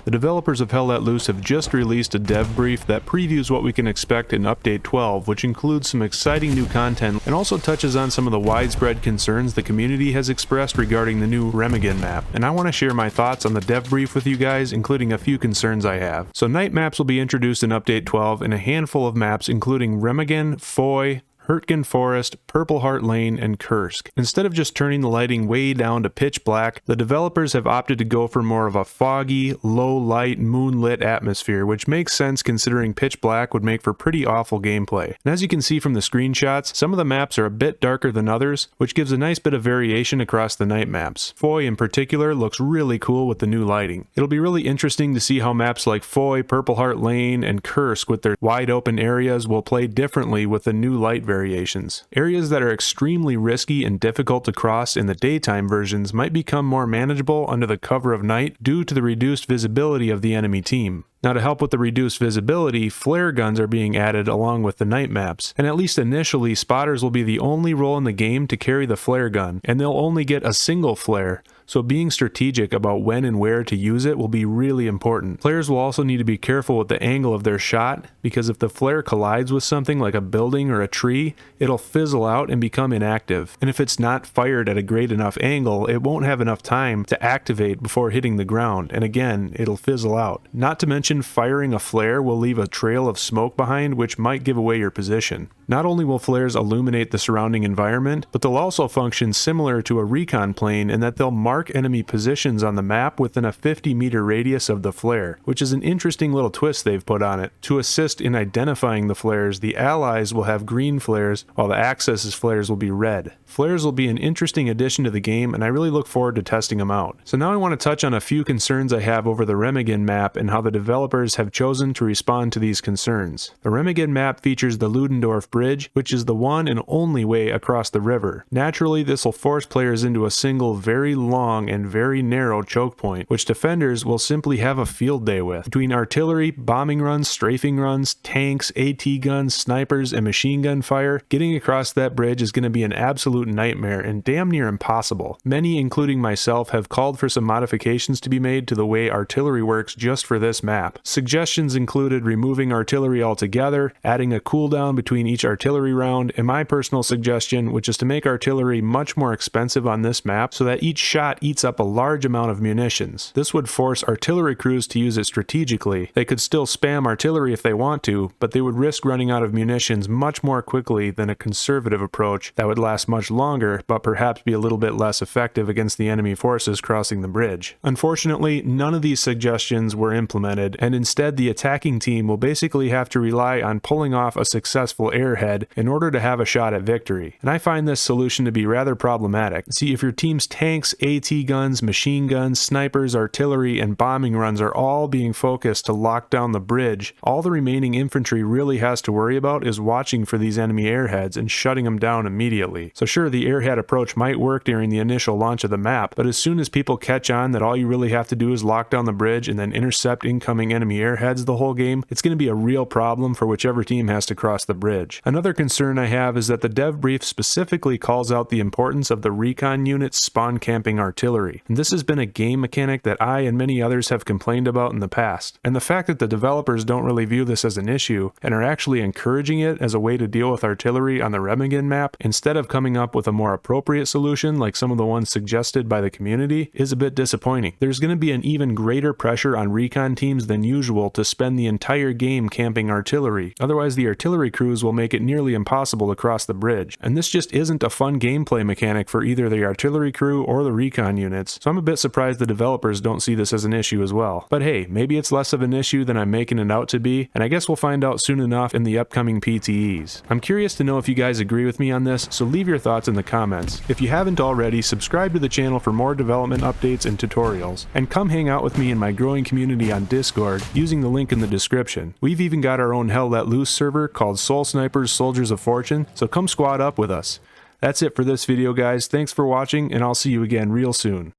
The developers of Hell Let Loose have just released a dev brief that previews what we can expect in Update 12, which includes some exciting new content and also touches on some of the widespread concerns the community has expressed regarding the new Remigen map. And I want to share my thoughts on the dev brief with you guys, including a few concerns I have. So night maps will be introduced in Update 12 and a handful of maps including Remigen, Foy, Hurtgen Forest, Purple Heart Lane, and Kursk. Instead of just turning the lighting way down to pitch black, the developers have opted to go for more of a foggy, low-light, moonlit atmosphere, which makes sense considering pitch black would make for pretty awful gameplay. And as you can see from the screenshots, some of the maps are a bit darker than others, which gives a nice bit of variation across the night maps. Foy in particular looks really cool with the new lighting. It'll be really interesting to see how maps like Foy, Purple Heart Lane, and Kursk with their wide open areas will play differently with the new light variations. Areas that are extremely risky and difficult to cross in the daytime versions might become more manageable under the cover of night due to the reduced visibility of the enemy team. Now, to help with the reduced visibility, flare guns are being added along with the night maps, and at least initially, spotters will be the only role in the game to carry the flare gun, and they'll only get a single flare, so being strategic about when and where to use it will be really important. Players will also need to be careful with the angle of their shot, because if the flare collides with something like a building or a tree, it'll fizzle out and become inactive, and if it's not fired at a great enough angle, it won't have enough time to activate before hitting the ground, and again, it'll fizzle out. Not to mention, firing a flare will leave a trail of smoke behind, which might give away your position. Not only will flares illuminate the surrounding environment, but they'll also function similar to a recon plane in that they'll mark enemy positions on the map within a 50-meter radius of the flare, which is an interesting little twist they've put on it. To assist in identifying the flares, the allies will have green flares, while the Axis' flares will be red. Flares will be an interesting addition to the game, and I really look forward to testing them out. So now I want to touch on a few concerns I have over the Remigen map and how the developers have chosen to respond to these concerns. The Remigen map features the Ludendorff Bridge, which is the one and only way across the river. Naturally, this will force players into a single very long and very narrow choke point, which defenders will simply have a field day with. Between artillery, bombing runs, strafing runs, tanks, AT guns, snipers, and machine gun fire, getting across that bridge is going to be an absolute nightmare and damn near impossible. Many, including myself, have called for some modifications to be made to the way artillery works just for this map. Suggestions included removing artillery altogether, adding a cooldown between each artillery round, and my personal suggestion, which is to make artillery much more expensive on this map so that each shot eats up a large amount of munitions. This would force artillery crews to use it strategically. They could still spam artillery if they want to, but they would risk running out of munitions much more quickly than a conservative approach that would last much longer, but perhaps be a little bit less effective against the enemy forces crossing the bridge. Unfortunately, none of these suggestions were implemented, and instead the attacking team will basically have to rely on pulling off a successful airhead in order to have a shot at victory. And I find this solution to be rather problematic. See, if your team's tanks, AT guns, machine guns, snipers, artillery, and bombing runs are all being focused to lock down the bridge, all the remaining infantry really has to worry about is watching for these enemy airheads and shutting them down immediately. So sure, the airhead approach might work during the initial launch of the map, but as soon as people catch on that all you really have to do is lock down the bridge and then intercept incoming enemy airheads the whole game, it's going to be a real problem for whichever team has to cross the bridge. Another concern I have is that the dev brief specifically calls out the importance of the recon units spawn camping artillery. And this has been a game mechanic that I and many others have complained about in the past. And the fact that the developers don't really view this as an issue and are actually encouraging it as a way to deal with artillery on the Remigen map instead of coming up with a more appropriate solution like some of the ones suggested by the community is a bit disappointing. There's going to be an even greater pressure on recon teams than usual to spend the entire game camping artillery. Otherwise, the artillery crews will make it nearly impossible to cross the bridge. And this just isn't a fun gameplay mechanic for either the artillery crew or the recon units, so I'm a bit surprised the developers don't see this as an issue as well. But hey, maybe it's less of an issue than I'm making it out to be, and I guess we'll find out soon enough in the upcoming PTEs. I'm curious to know if you guys agree with me on this, so leave your thoughts in the comments. If you haven't already, subscribe to the channel for more development updates and tutorials, and come hang out with me in my growing community on Discord using the link in the description. We've even got our own Hell Let Loose server called SoulSniper's Soldiers of Fortune, so come squad up with us. That's it for this video, guys. Thanks for watching, and I'll see you again real soon.